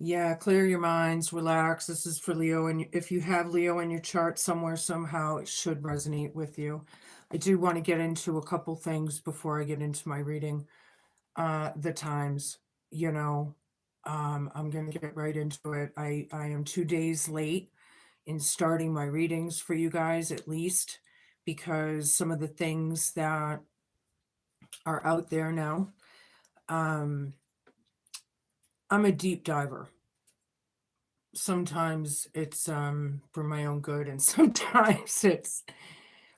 Yeah, clear your minds, relax. This is for Leo. And if you have Leo in your chart somewhere, somehow it should resonate with you. I do want to get into a couple things before I get into my reading. The times, you know, I'm going to get right into it. I am 2 days late in starting my readings for you guys, at least, because some of the things that are out there now, um, I'm a deep diver. Sometimes it's for my own good and sometimes it's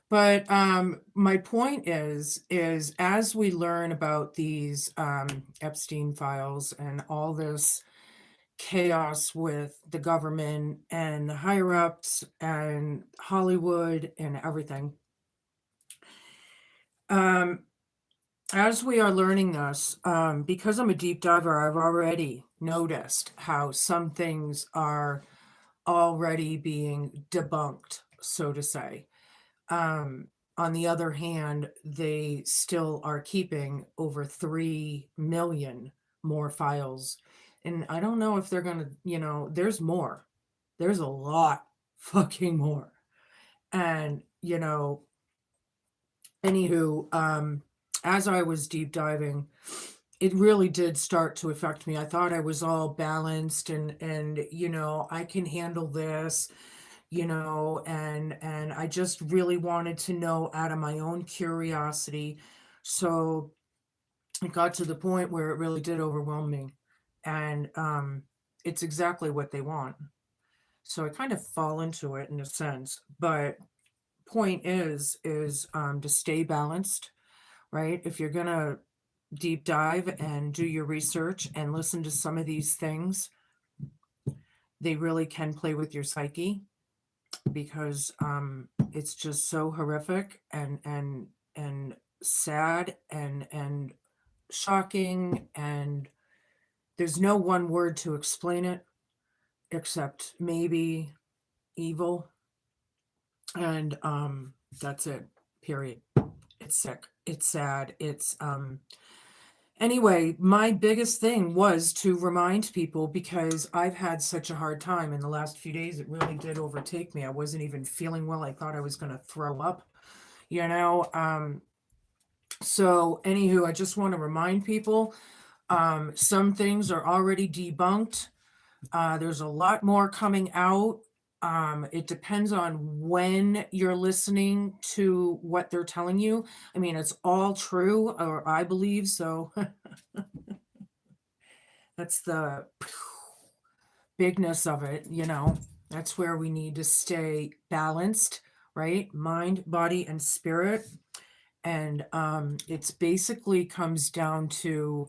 but my point is as we learn about these Epstein files and all this chaos with the government and the higher ups and Hollywood and everything, um as we are learning this, because I'm a deep diver, I've already noticed how some things are already being debunked, so to say. Um, on the other hand, they still are keeping over 3 million more files. And I don't know if they're going to, there's more. There's a lot fucking more. And, anywho, as I was deep diving, it really did start to affect me. I thought I was all balanced and I can handle this, and I just really wanted to know out of my own curiosity. So it got to the point where it really did overwhelm me. And it's exactly what they want. So I kind of fall into it in a sense. But point is to stay balanced, right? If you're gonna deep dive and do your research and listen to some of these things, they really can play with your psyche because it's just so horrific and sad and shocking, and there's no one word to explain it except maybe evil, and that's it. Period. It's sick. It's sad. It's Anyway, my biggest thing was to remind people because I've had such a hard time in the last few days. It really did overtake me. I wasn't even feeling well. I thought I was going to throw up, you know. So, anywho, I just want to remind people some things are already debunked. There's a lot more coming out. It depends on when you're listening to what they're telling you. I mean, it's all true, or I believe so. That's the bigness of it, That's where we need to stay balanced, right? Mind, body, and spirit. And it's basically comes down to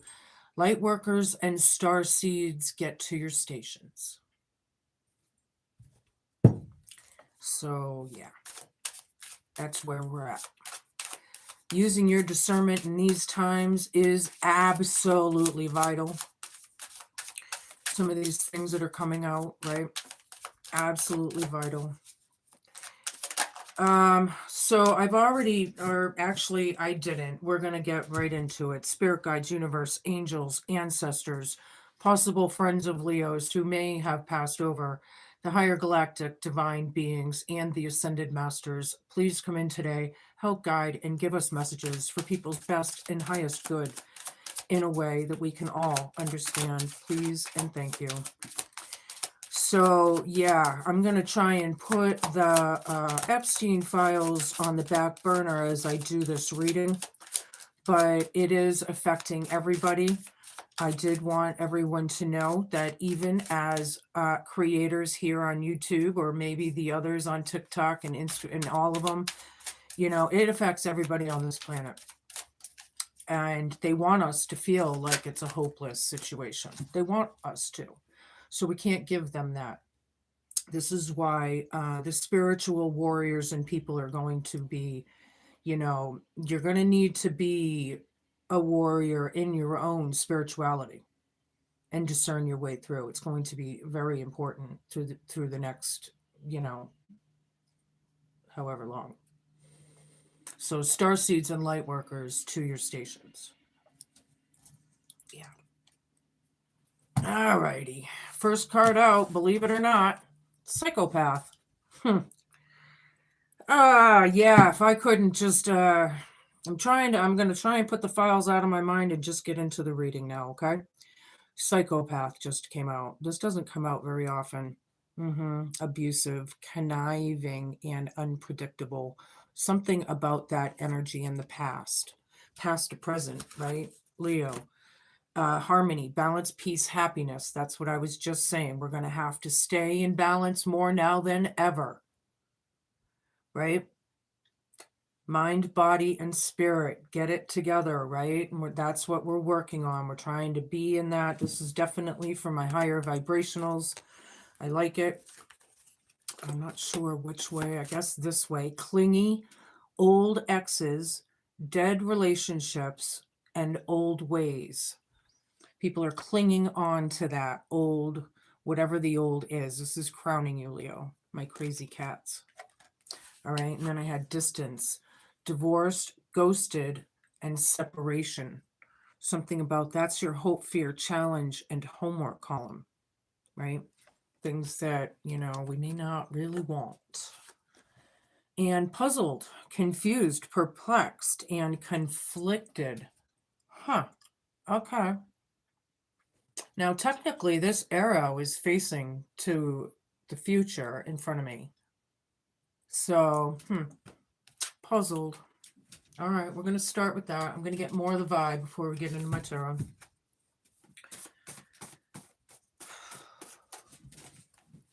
light workers and star seeds get to your stations. So, yeah, that's where we're at. Using your discernment in these times is absolutely vital. Some of these things that are coming out, right? Absolutely vital. So I've already, or actually I didn't. We're going to get right into it. Spirit guides, universe, angels, ancestors, possible friends of Leo's who may have passed over, the higher galactic divine beings, and the ascended masters. Please come in today, help guide, and give us messages for people's best and highest good in a way that we can all understand. Please and thank you. So, yeah, I'm going to try and put the Epstein files on the back burner as I do this reading, but it is affecting everybody. I did want everyone to know that even as creators here on YouTube, or maybe the others on TikTok and Insta and all of them, it affects everybody on this planet. And they want us to feel like it's a hopeless situation. They want us to. So we can't give them that. This is why the spiritual warriors and people are going to be, you're going to need to be a warrior in your own spirituality and discern your way through. It's going to be very important through the next, however long. So star seeds and light workers to your stations. Yeah. All righty. First card out, believe it or not, psychopath. Yeah, if I couldn't just I'm going to try and put the files out of my mind and just get into the reading now, okay? Psychopath just came out. This doesn't come out very often. Abusive, conniving, and unpredictable. Something about that energy in the past to present, right? Leo. Harmony, balance, peace, happiness. That's what I was just saying. We're going to have to stay in balance more now than ever, right? Mind, body, and spirit. Get it together, right? And that's what we're working on. We're trying to be in that. This is definitely for my higher vibrationals. I like it. I'm not sure which way. I guess this way. Clingy, old exes, dead relationships, and old ways. People are clinging on to that old, whatever the old is. This is crowning you, Leo. My crazy cats. All right. And then I had distance, divorced, ghosted, and separation. Something about that's your hope, fear, challenge, and homework column, right? Things that, we may not really want. And puzzled, confused, perplexed, and conflicted. Okay. Now, technically, this arrow is facing to the future in front of me. So, puzzled. All right, we're going to start with that. I'm going to get more of the vibe before we get into my tarot.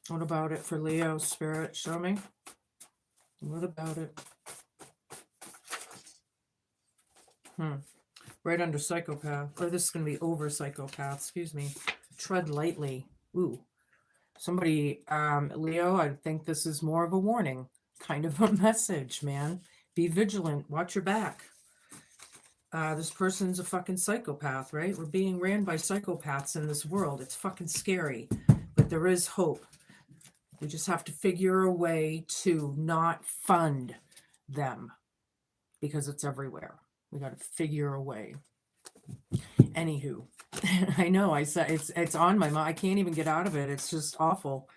What about it for Leo, Spirit? Show me. What about it? Right under psychopath. Or this is going to be over psychopath. Excuse me. Tread lightly. Ooh. Somebody, Leo, I think this is more of a warning. Kind of a message, man. Be vigilant. Watch your back. This person's a fucking psychopath, right? We're being ran by psychopaths in this world. It's fucking scary. But there is hope. We just have to figure a way to not fund them. Because it's everywhere. We got to figure a way. Anywho. I know, I said it's on my mind. I can't even get out of it. It's just awful.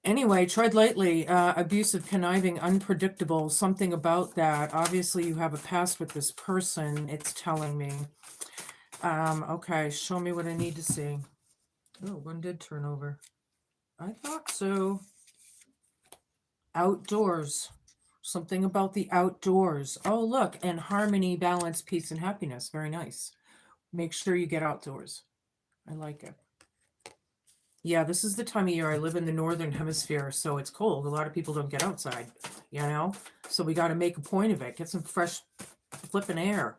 Anyway, tread lightly, abusive, conniving, unpredictable, something about that. Obviously, you have a past with this person, it's telling me. Okay, show me what I need to see. Oh, one did turn over. I thought so. Outdoors. Something about the outdoors. Oh, look, and harmony, balance, peace, and happiness. Very nice. Make sure you get outdoors. I like it. Yeah, this is the time of year. I live in the northern hemisphere, so it's cold. A lot of people don't get outside, so we got to make a point of it. Get some fresh flipping air.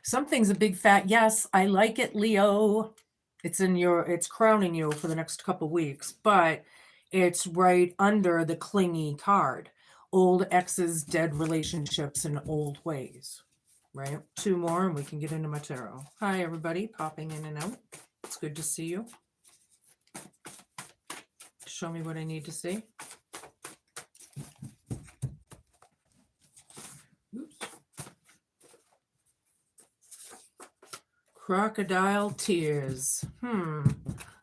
Something's a big fat yes. I like it, Leo. It's crowning you for the next couple weeks, but it's right under the clingy card. Old exes, dead relationships, and old ways. Right? 2 more and we can get into my tarot. Hi, everybody. Popping in and out. It's good to see you. Show me what I need to see. Oops. Crocodile tears.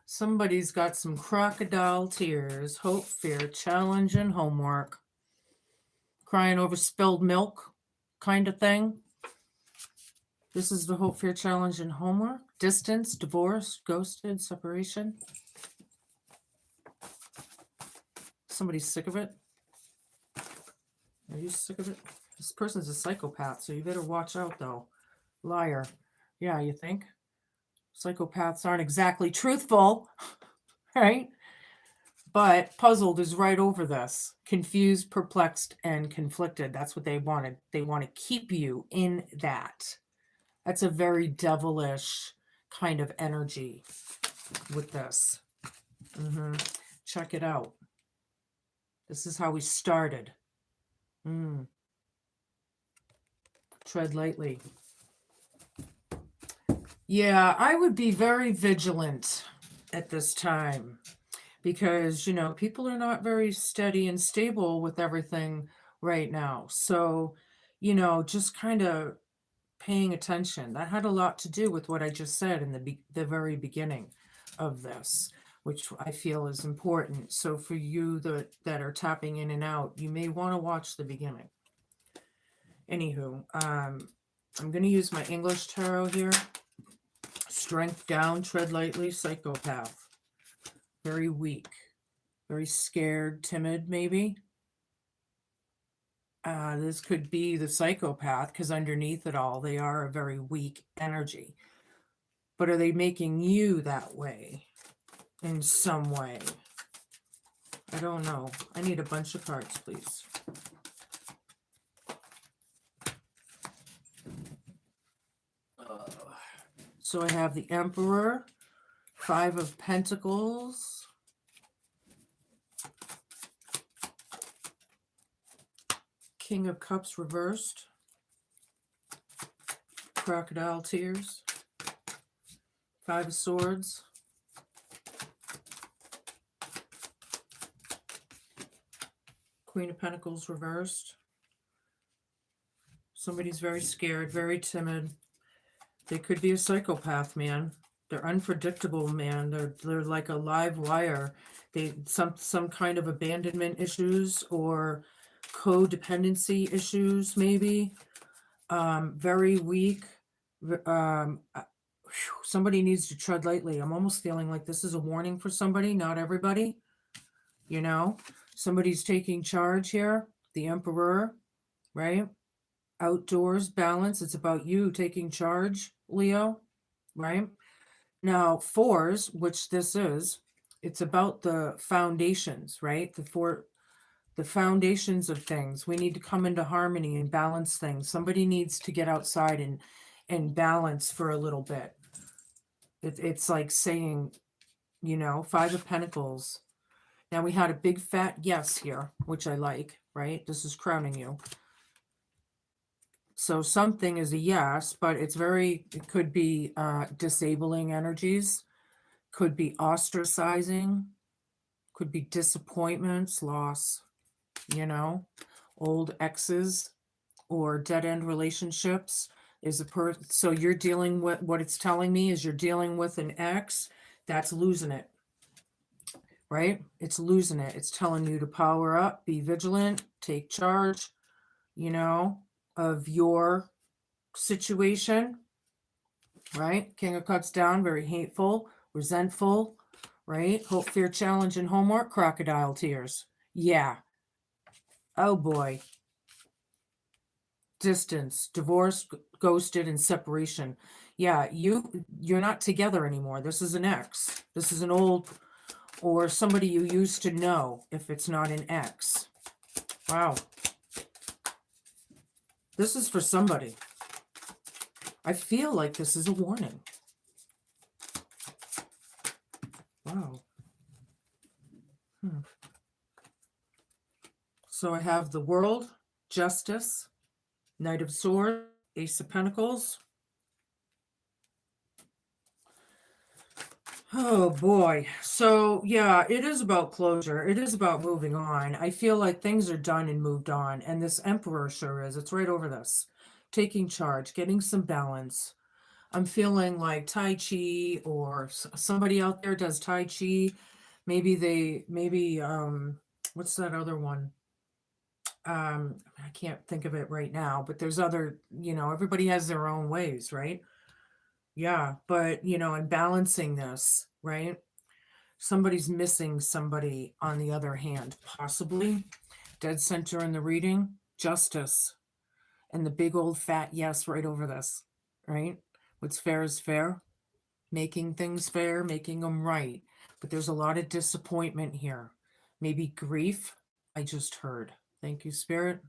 Somebody's got some crocodile tears. Hope, fear, challenge, and homework. Crying over spilled milk kind of thing. This is the hope, fear, challenge, and homework. Distance, divorce, ghosted, separation. Somebody's sick of it. Are you sick of it? This person's a psychopath, so you better watch out, though. Liar. Yeah, you think? Psychopaths aren't exactly truthful, right? But puzzled is right over this. Confused, perplexed, and conflicted. That's what they wanted. They want to keep you in that. That's a very devilish kind of energy with this. Check it out. This is how we started. Tread lightly. Yeah, I would be very vigilant at this time because, people are not very steady and stable with everything right now. So, just kind of paying attention. That had a lot to do with what I just said in the very beginning of this, which I feel is important. So for you that are tapping in and out, you may want to watch the beginning. Anywho, I'm going to use my English tarot here. Strength down, tread lightly, psychopath. Very weak, very scared, timid, maybe. This could be the psychopath, because underneath it all, they are a very weak energy. But are they making you that way in some way? I don't know. I need a bunch of cards, please. So I have the Emperor, Five of Pentacles, King of Cups reversed, Crocodile Tears, Five of Swords, Queen of Pentacles reversed. Somebody's very scared, very timid. They could be a psychopath, man. They're unpredictable, man. They're like a live wire. They some kind of abandonment issues or codependency issues, maybe. Very weak. Somebody needs to tread lightly. I'm almost feeling like this is a warning for somebody, not everybody. You know, somebody's taking charge here. The Emperor, right? Outdoors, balance. It's about you taking charge, Leo, right? Now, fours, which this is, it's about the foundations, right? The foundations of things. We need to come into harmony and balance things. Somebody needs to get outside and balance for a little bit. It's like saying, you know, Five of Pentacles. Now we had a big fat yes here, which I like, right? This is crowning you. So something is a yes, but it could be disabling energies, could be ostracizing, could be disappointments, loss, you know, old exes or dead end relationships. So you're dealing with, what it's telling me is you're dealing with an ex that's losing it, right? It's losing it. It's telling you to power up, be vigilant, take charge, you know, of your situation, right? King of Cups down, very hateful, resentful, right? Hope, fear, challenge, and homework, crocodile tears. Yeah. Oh boy. Distance, divorce, ghosted, and separation. Yeah, you're not together anymore. This is an ex. This is an old or somebody you used to know if it's not an ex. Wow. This is for somebody. I feel like this is a warning. Wow. So I have the World, Justice, Knight of Swords, Ace of Pentacles. Oh boy. So yeah, it is about closure. It is about moving on. I feel like things are done and moved on. And this Emperor sure is. It's right over this. Taking charge, getting some balance. I'm feeling like Tai Chi, or somebody out there does Tai Chi. Maybe what's that other one? I can't think of it right now, but there's other, you know, everybody has their own ways, right? Yeah, but you know, and balancing this, right? Somebody's missing somebody on the other hand, possibly. Dead center in the reading, justice. And the big old fat yes right over this, right? What's fair is fair. Making things fair, making them right. But there's a lot of disappointment here. Maybe grief, I just heard. Thank you, Spirit.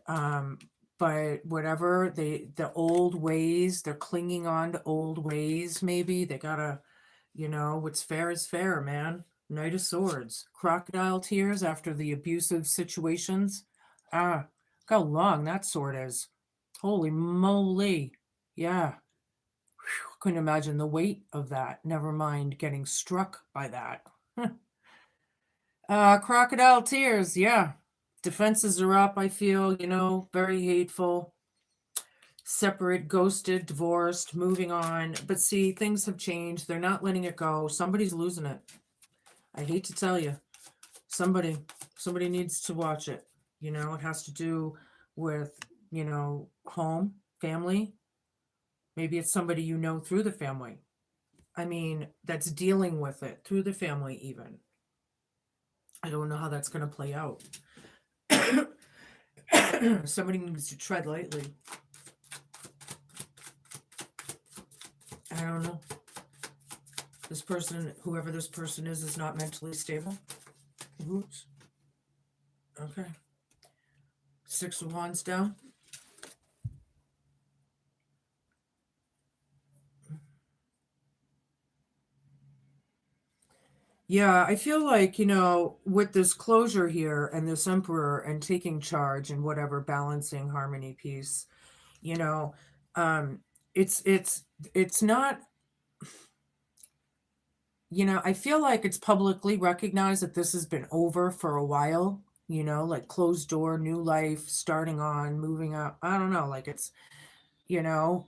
But whatever, the old ways, they're clinging on to old ways, maybe. They gotta, you know, what's fair is fair, man. Knight of Swords. Crocodile tears after the abusive situations. Ah, look how long that sword is. Holy moly. Yeah. Whew, couldn't imagine the weight of that. Never mind getting struck by that. Crocodile tears, yeah. Defenses are up, I feel, you know, very hateful. separate, ghosted, divorced, moving on. But see, things have changed. They're not letting it go. Somebody's losing it. I hate to tell you. Somebody, somebody needs to watch it. It has to do with, home, family. Maybe it's somebody through the family. I mean, that's dealing with it through the family, even. I don't know how that's going to play out. Somebody needs to tread lightly. I don't know. This person, whoever this person is not mentally stable. Oops. Okay. 6 of Wands down. Yeah, I feel like, with this closure here and this emperor and taking charge and whatever, balancing harmony, peace, you know, um, it's not, I feel like it's publicly recognized that this has been over for a while, like closed door, new life, starting on, moving up. I don't know, like you know,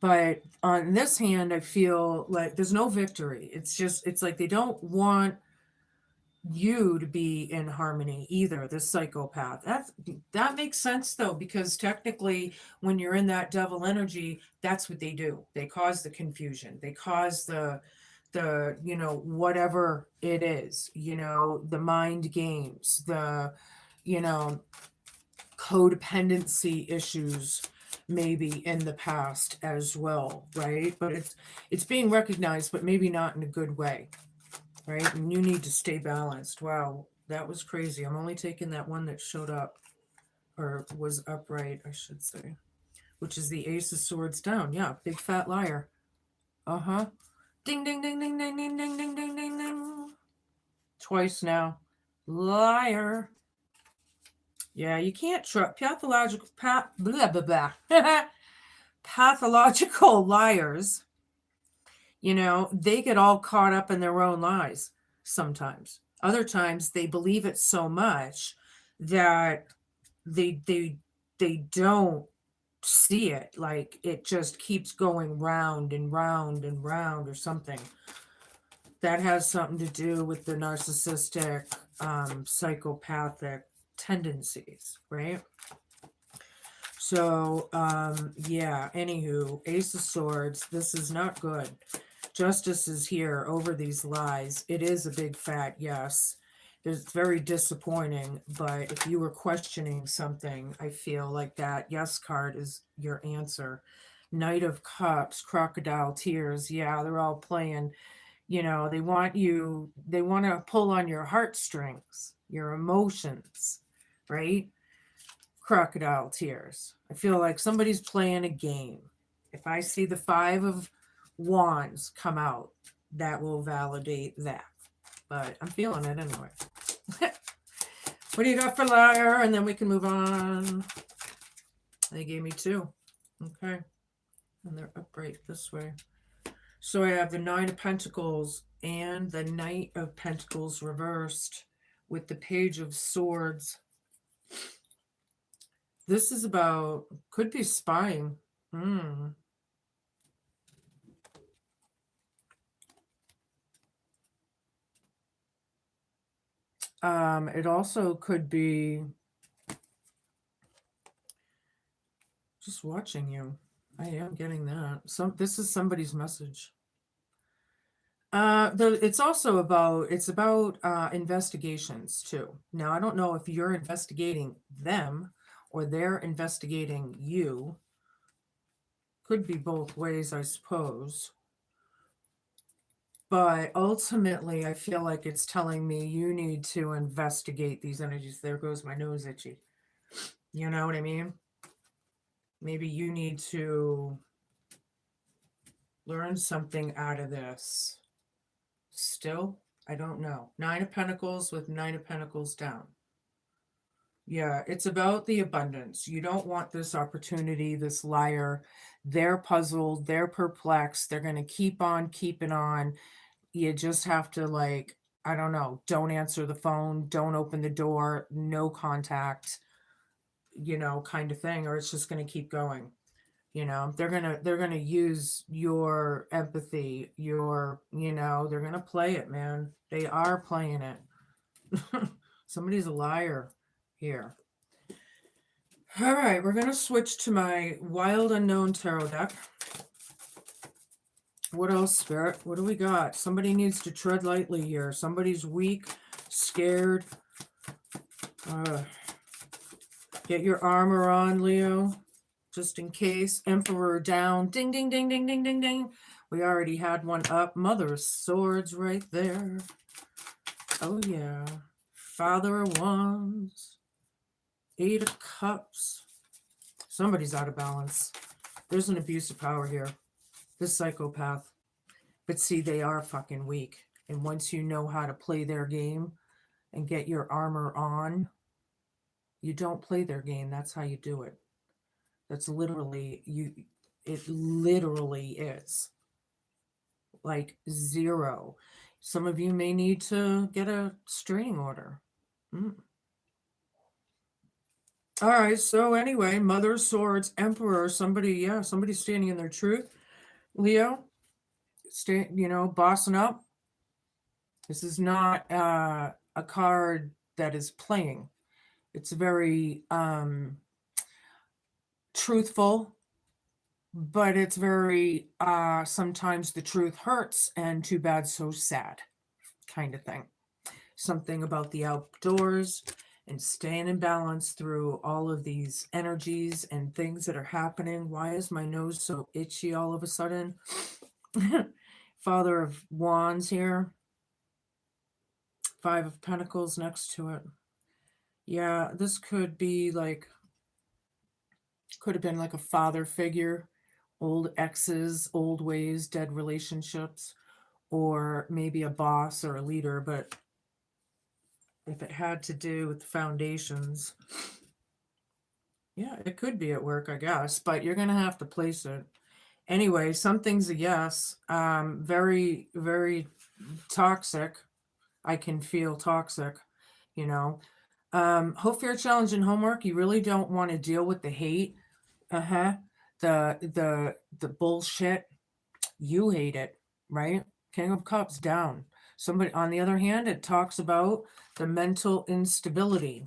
but on this hand, I feel like there's no victory. It's like they don't want you to be in harmony either, the psychopath. That makes sense though, because technically when you're in that devil energy, that's what they do. They cause the confusion. They cause the whatever it is, the mind games, the you know codependency issues maybe in the past as well, right? But it's being recognized, but maybe not in a good way, right? And you need to stay balanced. Wow, that was crazy. I'm only taking that one that showed up, or was upright, I should say, which is the Ace of Swords down. Yeah, big fat liar. Uh-huh. Ding, ding, ding, ding, ding, ding, ding, ding, ding, ding, ding. Twice now. Liar. Yeah, you can't trust blah, blah, blah. Pathological liars. They get all caught up in their own lies sometimes. Other times they believe it so much that they don't see it. Like it just keeps going round and round and round or something. That has something to do with the narcissistic, psychopathic tendencies, right? So, yeah, anywho, Ace of Swords, this is not good. Justice is here over these lies. It is a big fat yes. It's very disappointing, but if you were questioning something, I feel like that yes card is your answer. Knight of Cups, crocodile tears. Yeah, they're all playing. They want to pull on your heartstrings, your emotions, right? Crocodile tears. I feel like somebody's playing a game. If I see the 5 of Wands come out, that will validate that. But I'm feeling it anyway. What do you got for liar? And then we can move on. They gave me 2. Okay. And they're upright this way. So I have the 9 of Pentacles and the Knight of Pentacles reversed with the Page of Swords. This is about, could be spying. It also could be just watching you. I am getting that. This is somebody's message. It's also about investigations too. Now I don't know if you're investigating them or they're investigating you. Could be both ways, I suppose. But ultimately, I feel like it's telling me you need to investigate these energies. There goes my nose itchy. You know what I mean? Maybe you need to learn something out of this. Still, I don't know. 9 of Pentacles with 9 of Pentacles down. Yeah, it's about the abundance. You don't want this opportunity, this liar. They're puzzled. They're perplexed. They're going to keep on keeping on. You just have to, like, I don't know, don't answer the phone, don't open the door, no contact, kind of thing, or it's just going to keep going. You know, they're gonna use your empathy, your, you know, they're gonna play it, man. They are playing it. Somebody's a liar here. All right, we're gonna switch to my Wild Unknown Tarot deck. What else, Spirit? What do we got? Somebody needs to tread lightly here. Somebody's weak, scared. Get your armor on, Leo, just in case. Emperor down. Ding, ding, ding, ding, ding, ding, ding. We already had one up. Mother of Swords right there. Oh, yeah. Father of Wands. Eight of Cups. Somebody's out of balance. There's an abuse of power here. This psychopath. But see, they are fucking weak. And once you know how to play their game and get your armor on, you don't play their game. That's how you do it. That's literally, it literally is. Like zero. Some of you may need to get a restraining order. All right, so anyway, Mother of Swords, Emperor, somebody's standing in their truth. Leo, bossing up. This is not a card that is playing. It's very truthful, but it's very, sometimes the truth hurts and too bad, so sad kind of thing. Something about the outdoors and staying in balance through all of these energies and things that are happening. Why is my nose so itchy all of a sudden? Father of Wands here. Five of Pentacles next to it. Yeah, this could be like, could have been like a father figure, old exes, old ways, dead relationships, or maybe a boss or a leader. But if it had to do with the foundations, yeah, it could be at work, I guess, but you're going to have to place it. Anyway, something's a yes. Very, very toxic. I can feel toxic, you know. Hope, fear, challenge, and homework. You really don't want to deal with the hate. The bullshit. You hate it, right? King of Cups down. Somebody, on the other hand, it talks about the mental instability.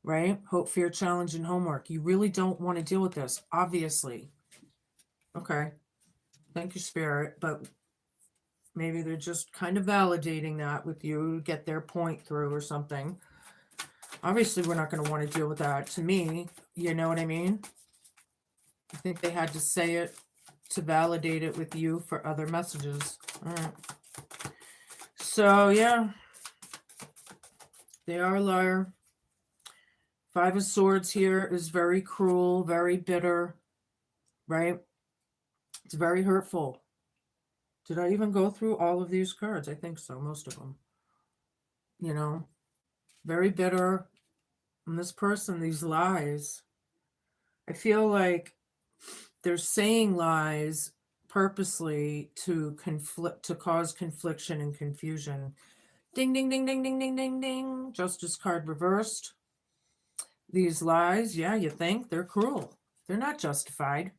Right? Hope, fear, challenge, and homework. You really don't want to deal with this, obviously. Okay. Thank you, Spirit. But maybe they're just kind of validating that with you to get their point through or something. Obviously, we're not going to want to deal with that. To me, you know what I mean? I think they had to say it to validate it with you for other messages. All right. So, yeah. They are a liar. Five of Swords here is very cruel, very bitter, right? It's very hurtful. Did I even go through all of these cards? I think so, most of them. You know, very bitter. And this person, these lies, I feel like they're saying lies purposely to cause confliction and confusion. Ding, ding, ding, ding, ding, ding, ding, ding. Justice card reversed. These lies, yeah, you think they're cruel. They're not justified.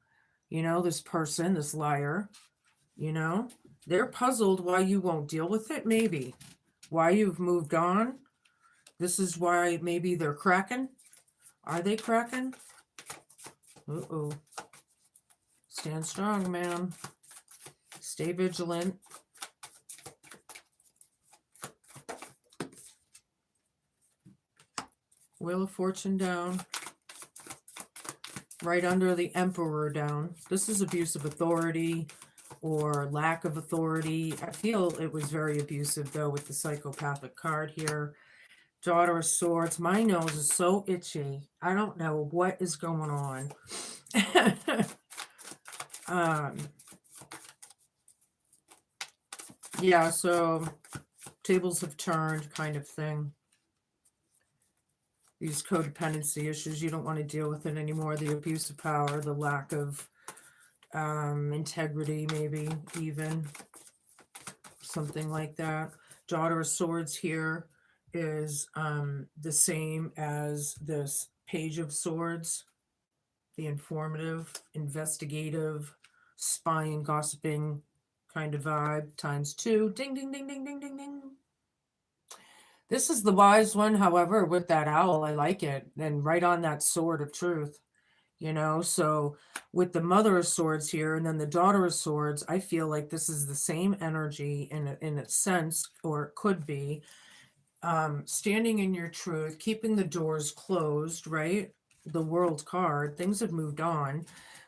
You know, this person, this liar, you know, they're puzzled why you won't deal with it, maybe. Why you've moved on. This is why maybe they're cracking. Are they cracking? Uh-oh. Stand strong, man. Stay vigilant. Wheel of Fortune down. Right under the Emperor down. This is abuse of authority or lack of authority. I feel it was very abusive, though, with the psychopathic card here. Daughter of Swords. My nose is so itchy. I don't know what is going on. Yeah, so tables have turned kind of thing. These codependency issues, you don't want to deal with it anymore. The abuse of power, the lack of integrity, maybe even something like that. Daughter of Swords here is the same as this Page of Swords. the informative, investigative, spying, gossiping kind of vibe times two. Ding, ding, ding, ding, ding, ding, ding. This is the wise one, however, with that owl. I like it. And right on that sword of truth, So with the mother of swords here and then the daughter of swords, I feel like this is the same energy in a sense, or it could be. Standing in your truth, keeping the doors closed, right? The world card, things have moved on.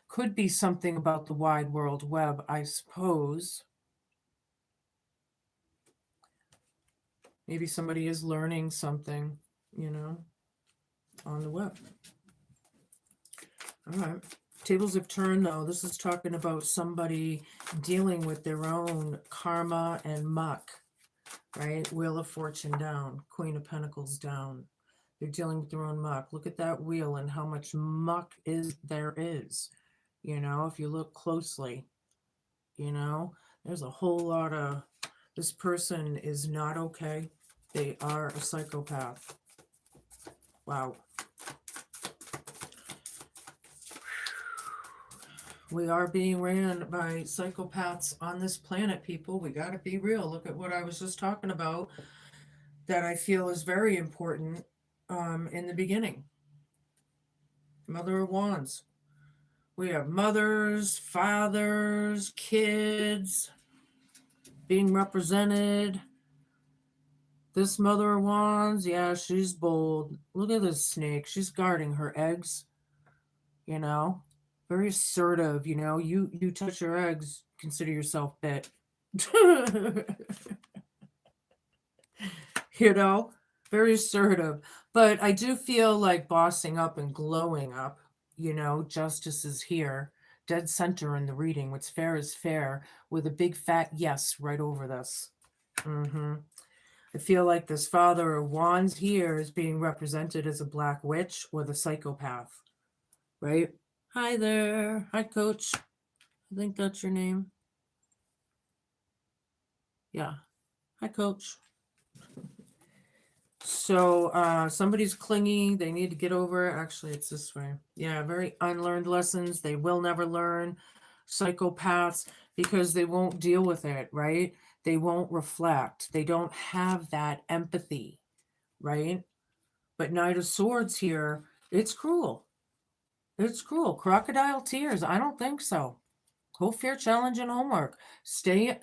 Could be something about the wide world web, I suppose. Maybe somebody is learning something, on the web. All right. Tables have turned, though. This is talking about somebody dealing with their own karma and muck, right? Wheel of Fortune down, Queen of Pentacles down. They're dealing with their own muck. Look at that wheel and how much muck there is. If you look closely, there's a whole lot of, this person is not okay. They are a psychopath. Wow. We are being ran by psychopaths on this planet, people. We got to be real. Look at what I was just talking about that I feel is very important in the beginning. Mother of Wands. We have mothers, fathers, kids being represented. This Mother of Wands, yeah, she's bold. Look at this snake. She's guarding her eggs, very assertive, you touch your eggs, consider yourself bit. Very assertive. But I do feel like bossing up and glowing up, justice is here, dead center in the reading. What's fair is fair, with a big fat yes right over this. I feel like this Father of Wands here is being represented as a black witch or the psychopath, right? Hi there. Hi, Coach. I think that's your name. Yeah. Hi, Coach. So somebody's clingy. They need to get over it. Actually, it's this way. Yeah, very unlearned lessons. They will never learn. Psychopaths, because they won't deal with it, right? They won't reflect. They don't have that empathy, right? But Knight of Swords here, it's cruel. It's cruel. Crocodile tears. I don't think so. Hope, fear, challenge, and homework. Stay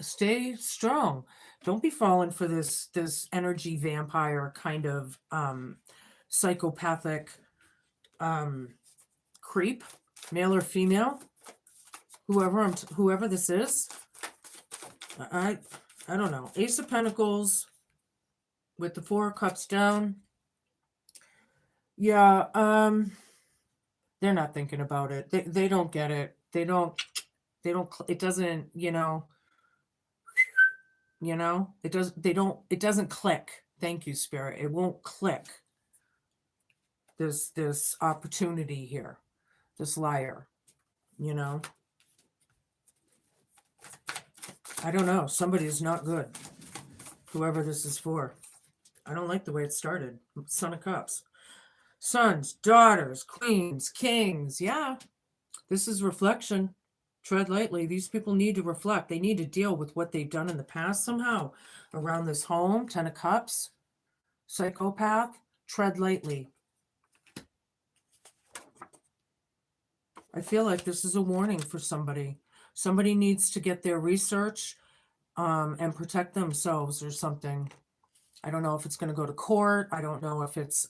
strong. Don't be falling for this energy vampire kind of psychopathic creep, male or female, whoever this is. I don't know. Ace of Pentacles with the Four of Cups down. Yeah, they're not thinking about it. They don't get it. They don't, it doesn't, it doesn't click. Thank you, Spirit. It won't click. This opportunity here, this liar, I don't know. Somebody is not good. Whoever this is for. I don't like the way it started. Son of Cups. Sons, daughters, queens, kings. Yeah. This is reflection. Tread lightly. These people need to reflect. They need to deal with what they've done in the past somehow. Around this home, 10 of Cups, psychopath, tread lightly. I feel like this is a warning for somebody. Somebody needs to get their research and protect themselves or something. I don't know if it's going to go to court. I don't know if it's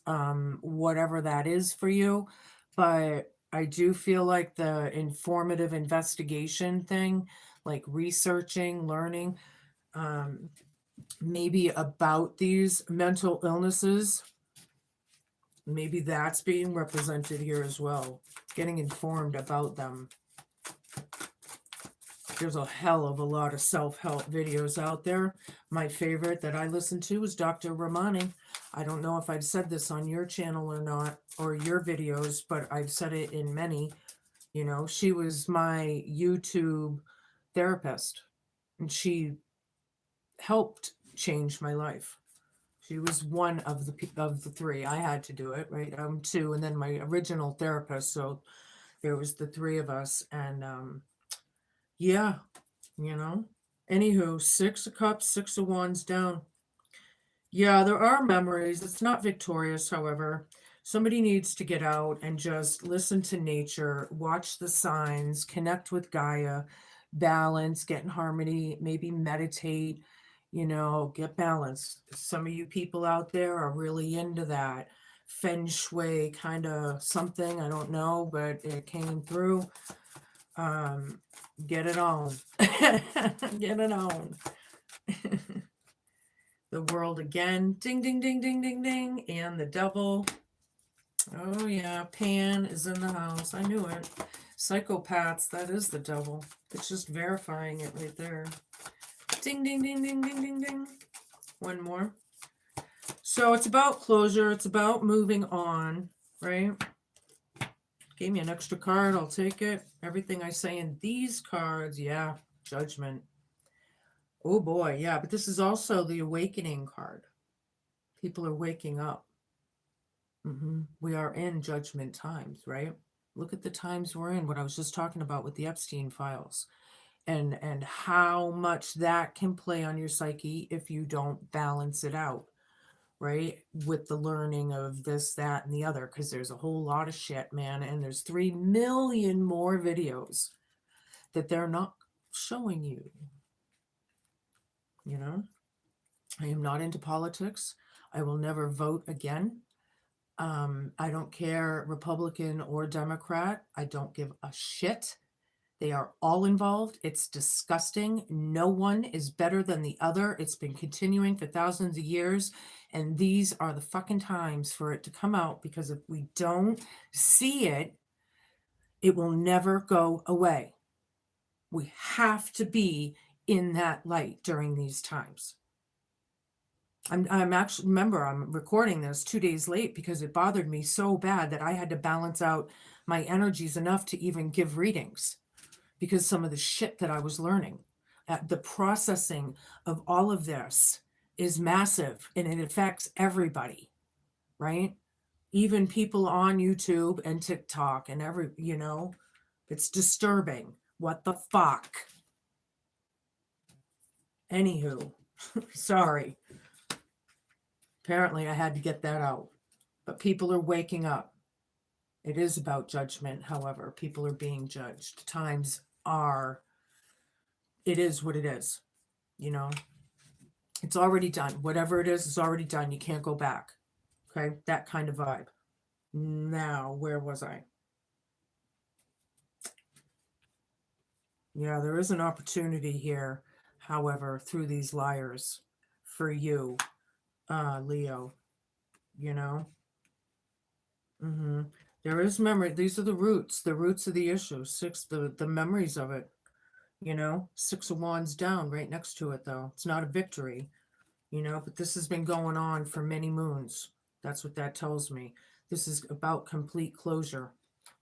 whatever that is for you. But I do feel like the informative investigation thing, like researching, learning, maybe about these mental illnesses, maybe that's being represented here as well. Getting informed about them. There's a hell of a lot of self-help videos out there. My favorite that I listen to is Dr. Ramani. I don't know if I've said this on your channel or not, or your videos, but I've said it in many. She was my YouTube therapist, and she helped change my life. She was one of the three. I had to do it, right? Two, and then my original therapist. So There was the three of us, and yeah, you know. Anywho, 6 of Cups, 6 of Wands down. Yeah, there are memories. It's not victorious, however. Somebody needs to get out and just listen to nature, watch the signs, connect with Gaia, balance, get in harmony, maybe meditate, get balance. Some of you people out there are really into that feng shui kind of something. I don't know, but it came through. Um, get it on. Get it on. The World again. Ding, ding, ding, ding, ding, ding. And the Devil. Oh, yeah. Pan is in the house. I knew it. Psychopaths. That is the Devil. It's just verifying it right there. Ding, ding, ding, ding, ding, ding, ding. One more. So it's about closure. It's about moving on, right? Gave me an extra card. I'll take it. Everything I say in these cards, yeah. Judgment. Oh, boy. Yeah. But this is also the awakening card. People are waking up. We are in judgment times, right? Look at the times we're in, what I was just talking about with the Epstein files, and how much that can play on your psyche if you don't balance it out, right? With the learning of this, that, and the other, because there's a whole lot of shit, man, and there's 3 million more videos that they're not showing you, you know? I am not into politics. I will never vote again. I don't care, Republican or Democrat. I don't give a shit. They are all involved. It's disgusting. No one is better than the other. It's been continuing for thousands of years. And these are the fucking times for it to come out, because if we don't see it, it will never go away. We have to be in that light during these times. I'm actually, remember, I'm recording this 2 days late because it bothered me so bad that I had to balance out my energies enough to even give readings, because some of the shit that I was learning, the processing of all of this is massive, and it affects everybody, right? Even people on YouTube and TikTok and it's disturbing. What the fuck? Anywho, sorry. Apparently I had to get that out. But people are waking up. It is about judgment, however. People are being judged. Times are, it is what it is, It's already done. Whatever it is already done. You can't go back. Okay? That kind of vibe. Now, where was I? Yeah, there is an opportunity here, however, through these liars for you, Leo, There is memory. These are the roots of the issue. The memories of it, 6 of Wands down right next to it, though. It's not a victory, but this has been going on for many moons. That's what that tells me. This is about complete closure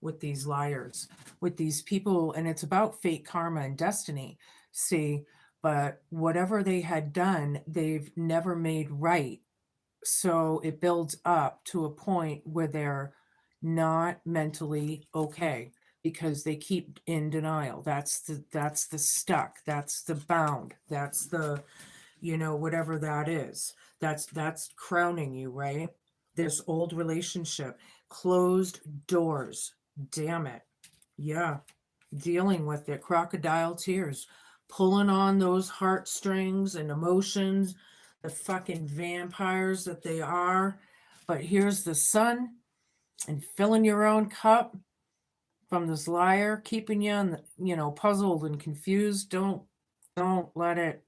with these liars, with these people, and it's about fate, karma, and destiny. See, but whatever they had done, they've never made right. So it builds up to a point where they're not mentally okay, because they keep in denial. That's the stuck, that's the bound, that's the whatever that is. That's crowning you, right? This old relationship, closed doors. Damn it. Yeah. Dealing with it, crocodile tears, pulling on those heartstrings and emotions, the fucking vampires that they are. But here's the sun, and filling your own cup from this liar, keeping you puzzled and confused. Don't let it.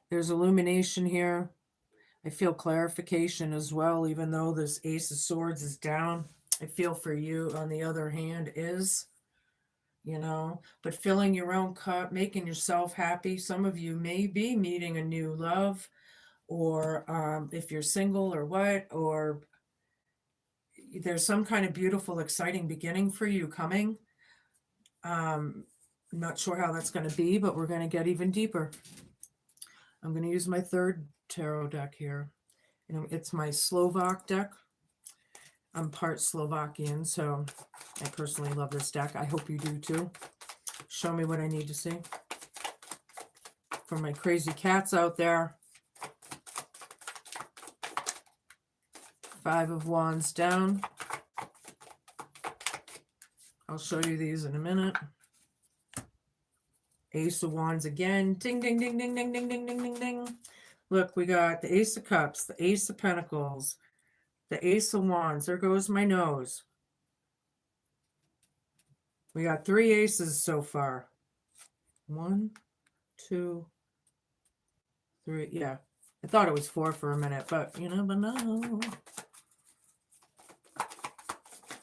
There's illumination here. I feel clarification as well, even though this Ace of Swords is down. I feel for you, on the other hand, is, but filling your own cup, making yourself happy. Some of you may be meeting a new love, or if you're single or what, or there's some kind of beautiful, exciting beginning for you coming. I'm not sure how that's going to be, but we're going to get even deeper. I'm going to use my third tarot deck here. It's my Slovak deck. I'm part Slovakian, so I personally love this deck. I hope you do too. Show me what I need to see. For my crazy cats out there. 5 of Wands down. I'll show you these in a minute. Ace of Wands again. Ding, ding, ding, ding, ding, ding, ding, ding, ding, ding. Look, we got the Ace of Cups, the Ace of Pentacles, the Ace of Wands. There goes my nose. We got 3 aces so far. 1, 2, 3. Yeah, I thought it was 4 for a minute, but you never know.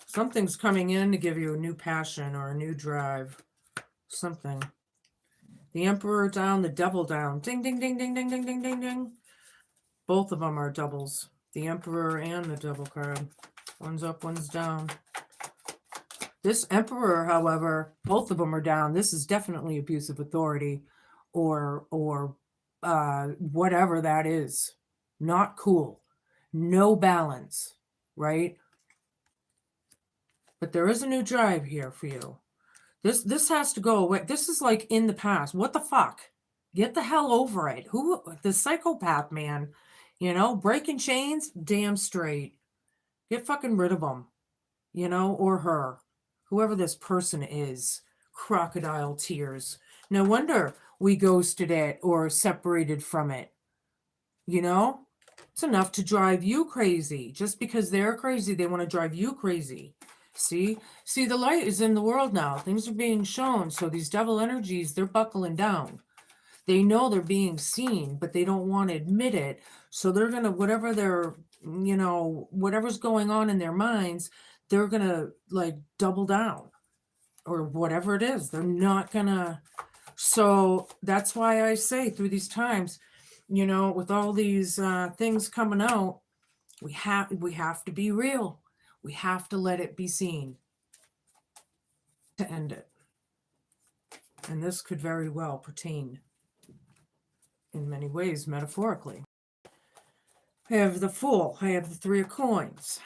Something's coming in to give you a new passion or a new drive. Something. The Emperor down, the Devil down. Ding, ding, ding, ding, ding, ding, ding, ding, ding. Both of them are doubles. The Emperor and the Devil card. One's up, one's down. This Emperor, however, both of them are down. This is definitely abuse of authority or whatever that is. Not cool. No balance, right? But there is a new drive here for you. This has to go away. This is like in the past. What the fuck? Get the hell over it. Who, the psychopath, man, you know, breaking chains, damn straight. Get fucking rid of them, you know, or her, whoever this person is. Crocodile tears. No wonder we ghosted it or separated from it. You know, it's enough to drive you crazy. Just because they're crazy, they want to drive you crazy. See, the light is in the world now. Things are being shown. So these devil energies, they're buckling down. They know they're being seen, but they don't want to admit it. So they're going to, whatever they're, you know, whatever's going on in their minds, they're going to like double down or whatever it is. They're not going to. So that's why I say through these times, you know, with all these things coming out, we have to be real. We have to let it be seen to end it. And this could very well pertain in many ways, metaphorically. I have the Fool. I have the 3 of Coins.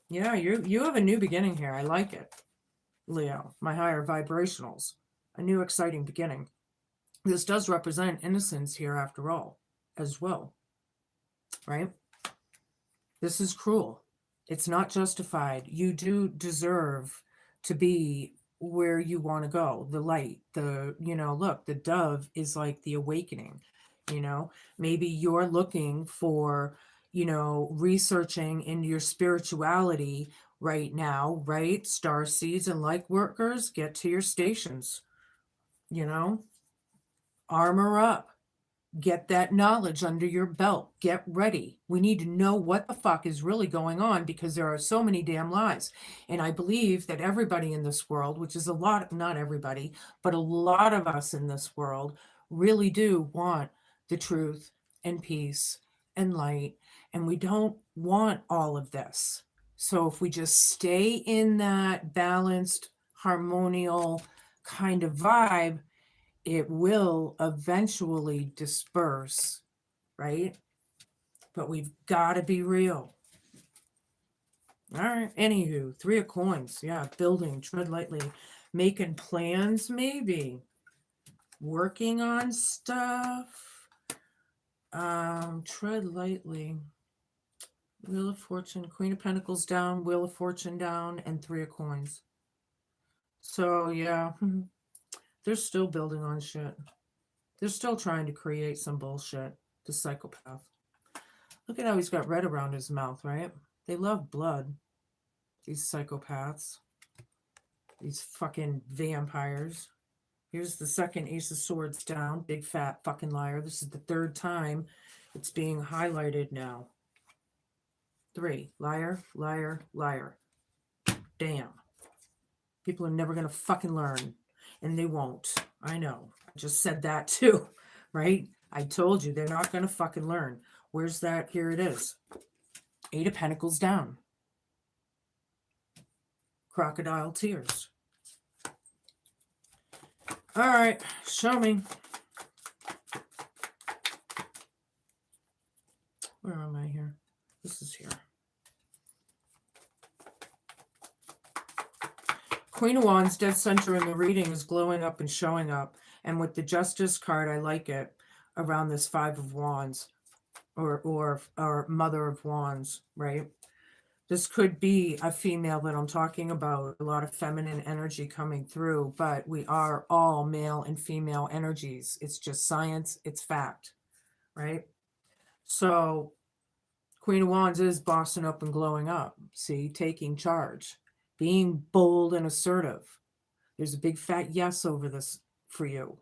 Yeah, you have a new beginning here. I like it, Leo. My higher vibrationals. A new exciting beginning. This does represent innocence here after all, as well. Right? This is cruel. It's not justified. You do deserve to be where you want to go. The light, you know, look, the dove is like the awakening, you know. Maybe you're looking for, you know, researching into your spirituality right now, right? Star seeds and light workers, get to your stations, you know, armor up. Get that knowledge under your belt. Get ready. We need to know what the fuck is really going on because there are so many damn lies. And I believe that everybody in this world, which is a lot, not everybody, but a lot of us in this world really do want the truth and peace and light. And we don't want all of this. So if we just stay in that balanced, harmonial kind of vibe, it will eventually disperse, right? But we've got to be real. All right. Anywho, 3 of Coins. Yeah. Building, tread lightly, making plans, maybe working on stuff. Tread lightly. Wheel of Fortune, Queen of Pentacles down, Wheel of Fortune down, and 3 of Coins. So yeah, they're still building on shit. They're still trying to create some bullshit. The psychopath. Look at how he's got red around his mouth, right? They love blood. These psychopaths. These fucking vampires. Here's the second Ace of Swords down. Big fat fucking liar. This is the 3rd time it's being highlighted now. 3. Liar, liar, liar. Damn. People are never going to fucking learn. And they won't. I know. I just said that too. Right? I told you they're not going to fucking learn. Where's that? Here it is. 8 of Pentacles down. Crocodile tears. All right. Show me. Where am I here? This is here. Queen of Wands, dead center in the reading, is glowing up and showing up. And with the Justice card, I like it around this Five of Wands or Mother of Wands, right? This could be a female that I'm talking about, a lot of feminine energy coming through, but we are all male and female energies. It's just science, it's fact, right? So Queen of Wands is bossing up and glowing up, see, taking charge, being bold and assertive. There's a big fat yes over this for you.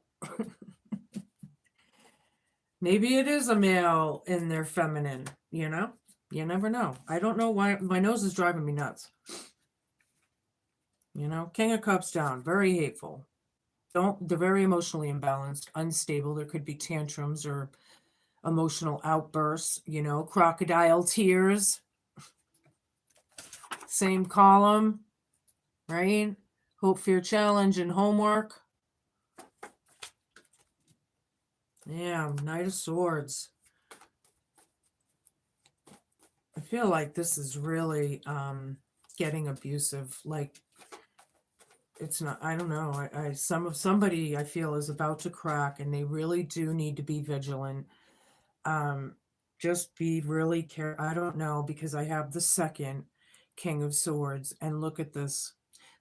Maybe it is a male in their feminine, you know? You never know. I don't know why my nose is driving me nuts. You know, King of Cups down, very hateful. They're very emotionally imbalanced, unstable. There could be tantrums or emotional outbursts, you know, crocodile tears. Same column, right? Hope, fear, challenge, and homework. Yeah, Knight of Swords. I feel like this is really getting abusive. Like, it's not, I don't know. Somebody I feel is about to crack, and they really do need to be vigilant. Just be really careful. I don't know, because I have the second King of Swords, and look at this.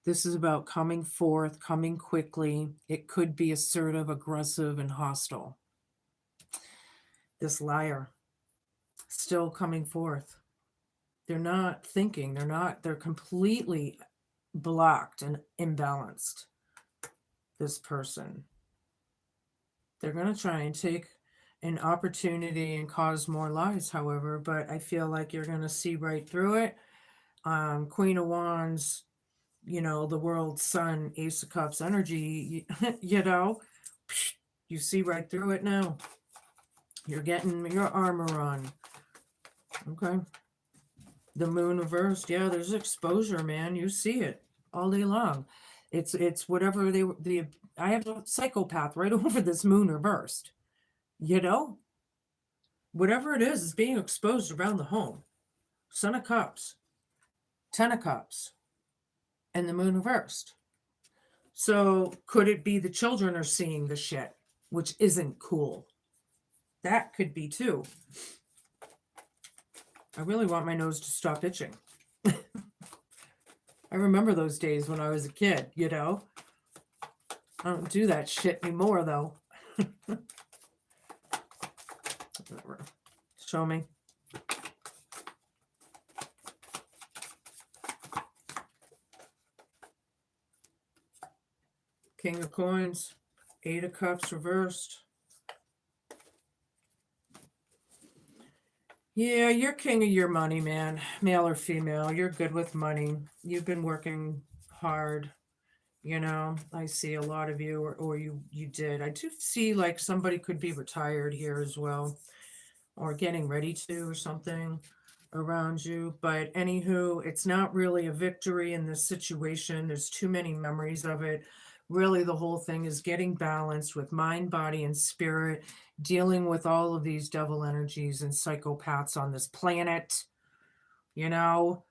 This is about coming forth, coming quickly. It could be assertive, aggressive, and hostile. This liar still coming forth. They're not thinking. They're completely blocked and imbalanced. This person. They're going to try and take an opportunity and cause more lies, however, but I feel like you're going to see right through it. Queen of Wands, you know, the world sun, Ace of Cups energy, you know, you see right through it now. You're getting your armor on. Okay. The Moon reversed. Yeah, there's exposure, man. You see it all day long. It's whatever I have a psychopath right over this Moon reversed. You know? Whatever it is being exposed around the home. Son of Cups, Ten of Cups, and the Moon reversed. So could it be the children are seeing the shit, which isn't cool? That could be too. I really want my nose to stop itching. I remember those days when I was a kid, you know? I don't do that shit anymore, though. Show me. King of Coins, Eight of Cups reversed. Yeah, you're king of your money, man. Male or female, you're good with money. You've been working hard. You know, I see a lot of you, or you did. I do see like somebody could be retired here as well, or getting ready to, or something around you. But anywho, it's not really a victory in this situation. There's too many memories of it. Really, the whole thing is getting balanced with mind, body, and spirit, dealing with all of these devil energies and psychopaths on this planet. You know,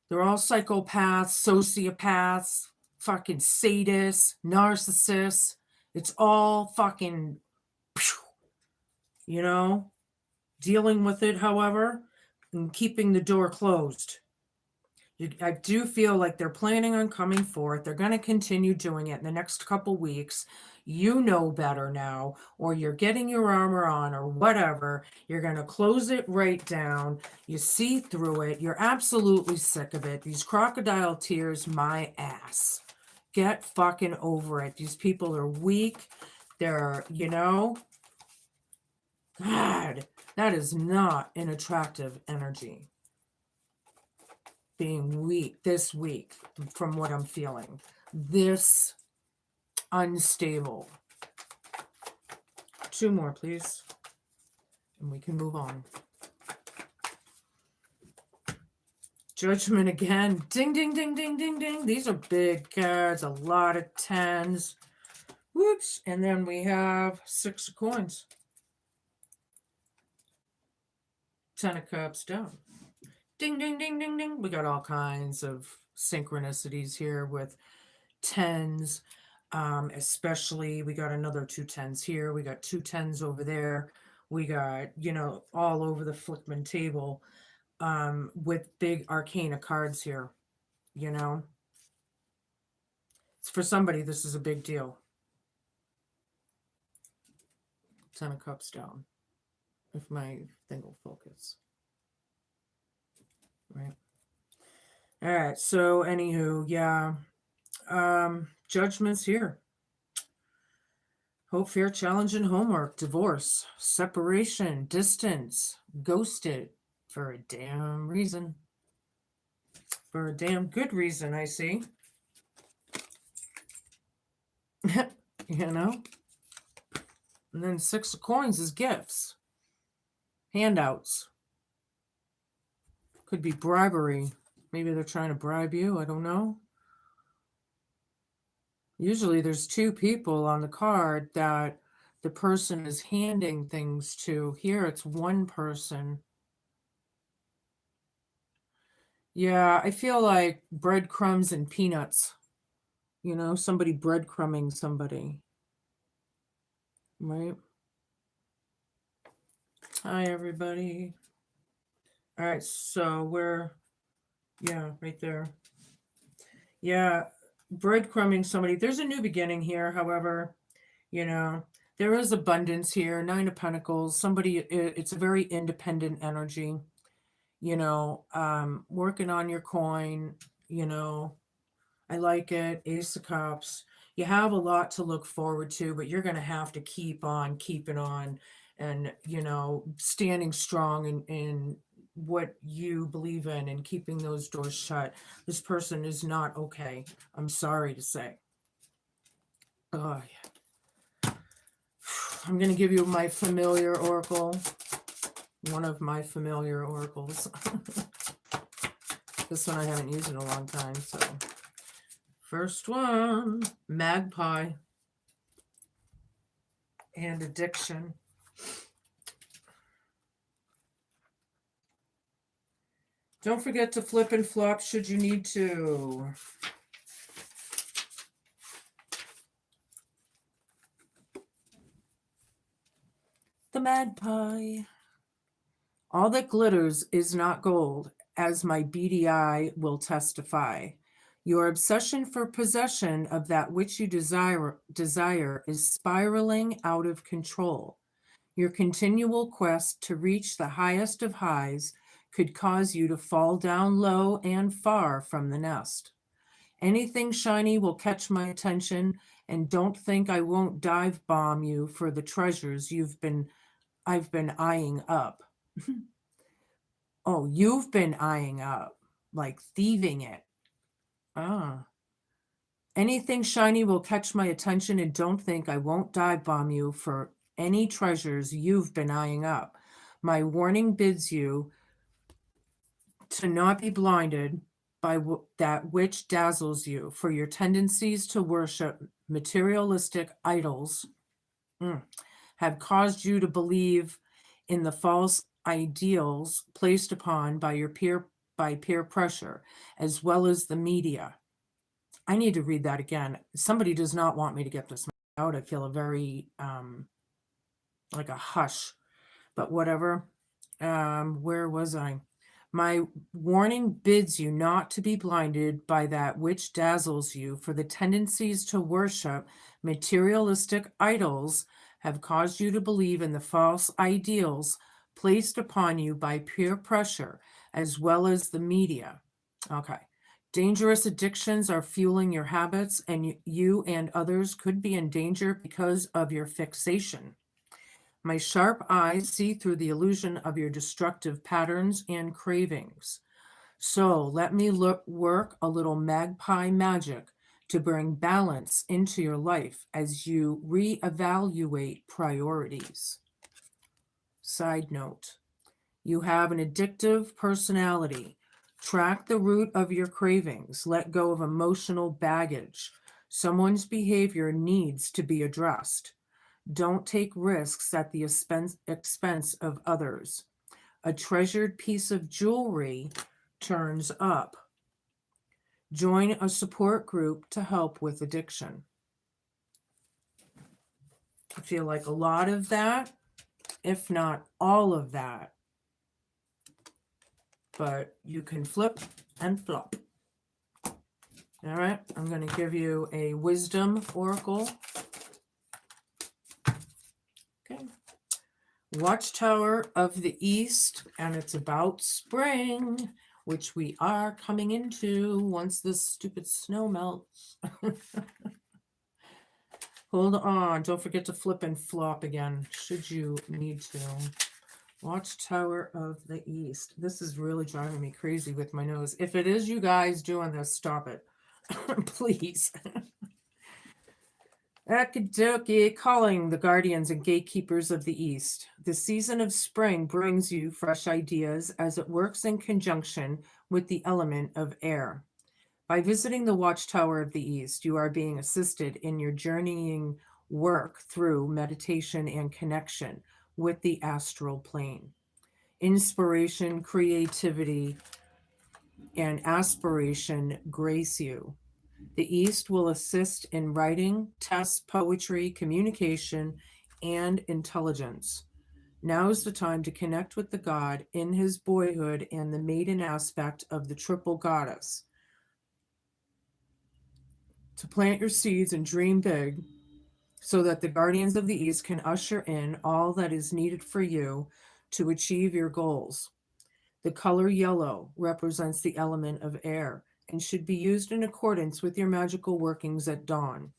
they're all psychopaths, sociopaths, fucking sadists, narcissists. It's all fucking, you know, dealing with it, however, and keeping the door closed. I do feel like they're planning on coming forth. They're going to continue doing it in the next couple weeks. You know better now, or you're getting your armor on, or whatever. You're going to close it right down. You see through it. You're absolutely sick of it. These crocodile tears, my ass. Get fucking over it. These people are weak. They're, you know, God, that is not an attractive energy. Being weak, this weak, from what I'm feeling. This unstable. Two more, please. And we can move on. Judgment again. Ding, ding, ding, ding, ding, ding. These are big cards. A lot of tens. Whoops. And then we have Six of Coins. Ten of Cups down. Ding, ding, ding, ding, ding. We got all kinds of synchronicities here with tens, especially we got another 2 10s here. We got 2 10s over there. We got, all over the Flickman table, with big arcana cards here, you know. For somebody, this is a big deal. 10 of Cups down. If my thing will focus. Right. All right. So, anywho, yeah. Judgments here. Hope, fear, challenge, and homework. Divorce. Separation. Distance. Ghosted. For a damn reason. For a damn good reason, I see. You know? And then 6 of Coins is gifts. Handouts. Could be bribery. Maybe they're trying to bribe you. I don't know. Usually there's 2 people on the card that the person is handing things to. Here it's 1 person. Yeah, I feel like breadcrumbs and peanuts. Somebody breadcrumbing somebody. Right? Hi, everybody. All right, so right there. Yeah, breadcrumbing somebody. There's a new beginning here, however, there is abundance here. 9 of Pentacles. Somebody, it's a very independent energy, working on your coin, I like it. Ace of Cups. You have a lot to look forward to, but you're going to have to keep on keeping on and, standing strong in what you believe in and keeping those doors shut. This person is not okay. I'm sorry to say. Oh, yeah. I'm going to give you my familiar oracle. One of my familiar oracles. This one I haven't used in a long time, so... First one, magpie and addiction. Don't forget to flip and flop should you need to. The magpie. All that glitters is not gold, as my beady eye will testify. Your obsession for possession of that which you desire is spiraling out of control. Your continual quest to reach the highest of highs could cause you to fall down low and far from the nest. Anything shiny will catch my attention, and don't think I won't dive bomb you for the treasures I've been eyeing up. Oh, you've been eyeing up, like thieving it. Ah. Anything shiny will catch my attention, and don't think I won't dive bomb you for any treasures you've been eyeing up. My warning bids you to not be blinded by that which dazzles you, for your tendencies to worship materialistic idols have caused you to believe in the false ideals placed upon by peer pressure, as well as the media. I need to read that again. Somebody does not want me to get this out. I feel a very like a hush, but whatever. Where was I? My warning bids you not to be blinded by that which dazzles you, for the tendencies to worship materialistic idols have caused you to believe in the false ideals placed upon you by peer pressure, as well as the media. Okay. Dangerous addictions are fueling your habits, and you and others could be in danger because of your fixation. My sharp eyes see through the illusion of your destructive patterns and cravings. So let me work a little magpie magic to bring balance into your life as you reevaluate priorities. Side note, you have an addictive personality. Track the root of your cravings. Let go of emotional baggage. Someone's behavior needs to be addressed. Don't take risks at the expense of others. A treasured piece of jewelry turns up. Join a support group to help with addiction. I feel like a lot of that, if not all of that, but you can flip and flop. All right, I'm going to give you a wisdom oracle. Okay. Watchtower of the East, and it's about spring, which we are coming into once this stupid snow melts. Hold on, don't forget to flip and flop again, should you need to. Watchtower of the East. This is really driving me crazy with my nose. If it is you guys doing this, stop it. Please. Akidoki, calling the guardians and gatekeepers of the East. The season of spring brings you fresh ideas as it works in conjunction with the element of air. By visiting the Watchtower of the East, you are being assisted in your journeying work through meditation and connection with the astral plane. Inspiration, creativity, and aspiration grace you. The East will assist in writing, tests, poetry, communication, and intelligence. Now is the time to connect with the god in his boyhood and the maiden aspect of the triple goddess. To plant your seeds and dream big so that the guardians of the East can usher in all that is needed for you to achieve your goals. The color yellow represents the element of air and should be used in accordance with your magical workings at dawn.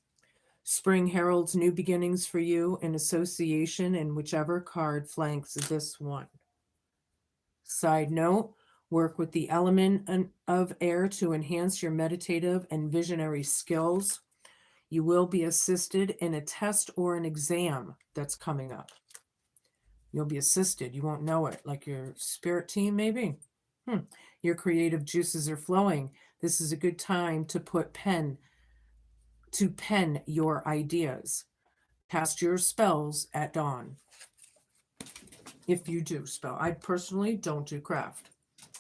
Spring heralds new beginnings for you in association, and whichever card flanks this one. Side note, work with the element of air to enhance your meditative and visionary skills. You will be assisted in a test or an exam that's coming up. You'll be assisted. You won't know it, like your spirit team, maybe. Your creative juices are flowing. This is a good time to pen your ideas. Cast your spells at dawn. If you do spell. I personally don't do craft.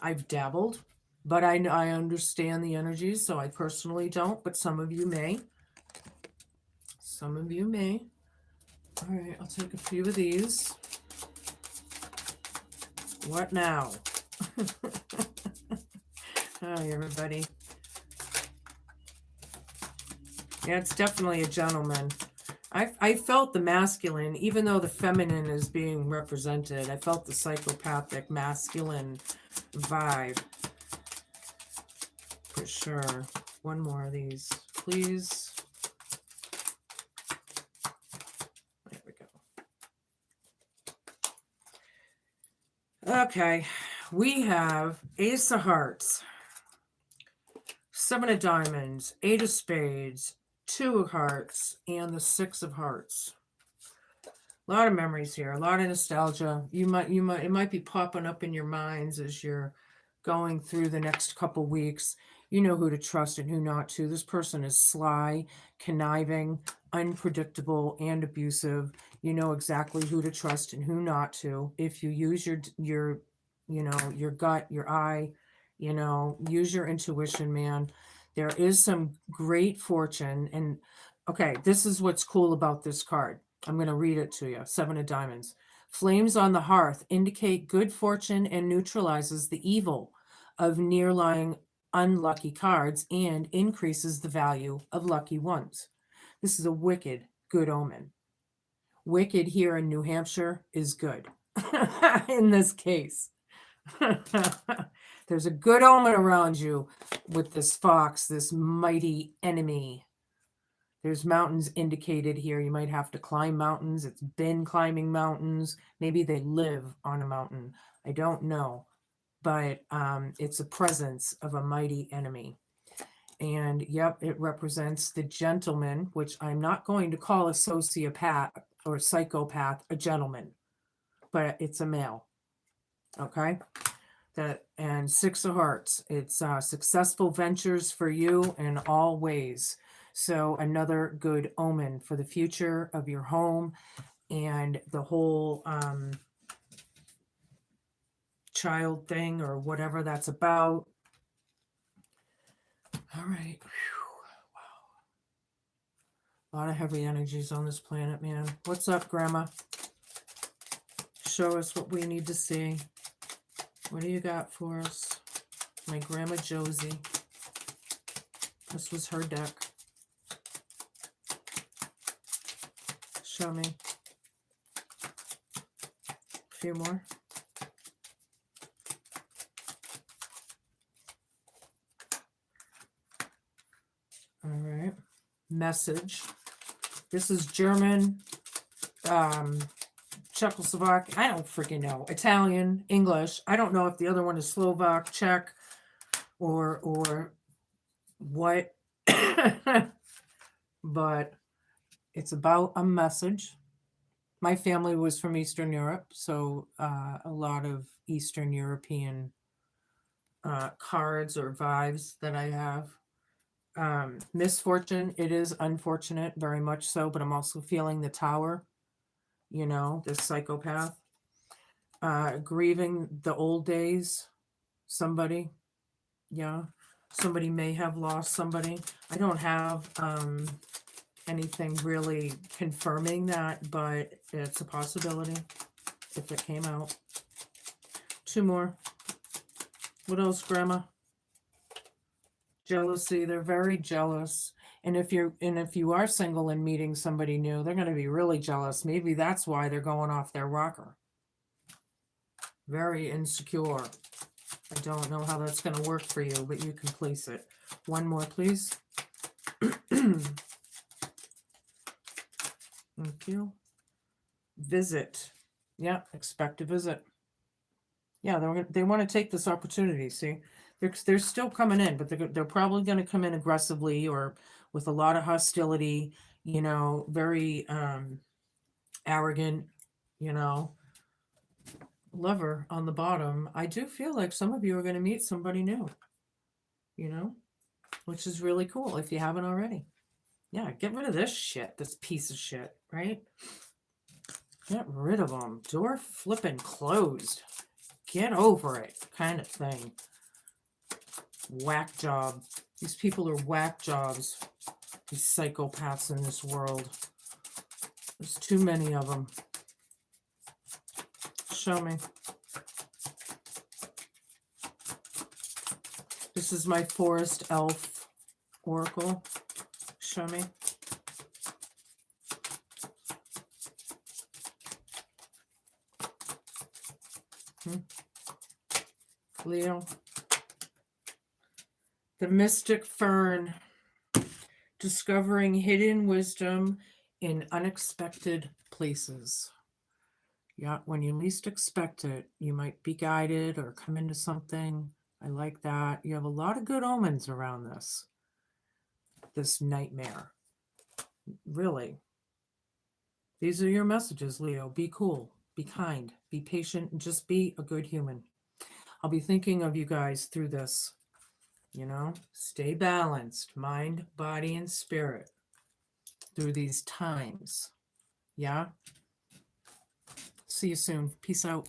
I've dabbled, but I understand the energies, so I personally don't, but some of you may. Some of you may. All right, I'll take a few of these. What now? Hi, everybody. Yeah, it's definitely a gentleman. I felt the masculine, even though the feminine is being represented. I felt the psychopathic masculine vibe. For sure. One more of these, please. There we go. Okay, we have Ace of Hearts, Seven of Diamonds, Eight of Spades, Two of Hearts, and the Six of Hearts. A lot of memories here, a lot of nostalgia. It might be popping up in your minds as you're going through the next couple weeks. You know who to trust and who not to. This person is sly, conniving, unpredictable, and abusive. You know exactly who to trust and who not to. If you use your your gut, your eye, use your intuition, man. There is some great fortune. And okay, this is what's cool about this card. I'm going to read it to you. Seven of Diamonds. Flames on the hearth indicate good fortune and neutralizes the evil of near-lying unlucky cards and increases the value of lucky ones. This is a wicked good omen. Wicked here in New Hampshire is good in this case. There's a good omen around you with this fox, this mighty enemy. There's mountains indicated here. You might have to climb mountains. It's been climbing mountains. Maybe they live on a mountain. I don't know. But it's a presence of a mighty enemy. And yep, it represents the gentleman, which I'm not going to call a sociopath or psychopath a gentleman, but it's a male. Okay? And Six of Hearts. It's successful ventures for you in all ways. So another good omen for the future of your home and the whole child thing or whatever that's about. All right. Wow. A lot of heavy energies on this planet, man. What's up, Grandma? Show us what we need to see. What do you got for us? My Grandma Josie. This was her deck. Show me. A few more. All right. Message. This is German, Czechoslovak. I don't freaking know. Italian, English. I don't know if the other one is Slovak, Czech, or what. But it's about a message. My family was from Eastern Europe, so a lot of Eastern European cards or vibes that I have. Misfortune, it is unfortunate, very much so, but I'm also feeling the tower, you know, this psychopath. Grieving the old days, somebody, yeah, somebody may have lost somebody. I don't have anything really confirming that, but it's a possibility if it came out. Two more. What else, Grandma? Jealousy. They're very jealous. And if you are single and meeting somebody new, they're going to be really jealous. Maybe that's why they're going off their rocker. Very insecure. I don't know how that's going to work for you, but you can place it. One more, please. Thank you. Visit. Yeah, expect a visit. Yeah, they want to take this opportunity. See, they're still coming in, but they're probably going to come in aggressively or with a lot of hostility. You know, very arrogant. You know, Lover on the bottom. I do feel like some of you are going to meet somebody new. You know, which is really cool if you haven't already. Yeah, get rid of this shit, this piece of shit, right? Get rid of them. Door flipping closed. Get over it, kind of thing. Whack job. These people are whack jobs. These psychopaths in this world. There's too many of them. Show me. This is my forest elf oracle. Show me. Leo. The mystic fern. Discovering hidden wisdom in unexpected places. Yeah, when you least expect it, you might be guided or come into something. I like that. You have a lot of good omens around this nightmare. Really. These are your messages, Leo. Be cool, be kind, be patient, and just be a good human. I'll be thinking of you guys through this. You know, stay balanced, mind, body, and spirit through these times. Yeah. See you soon. Peace out.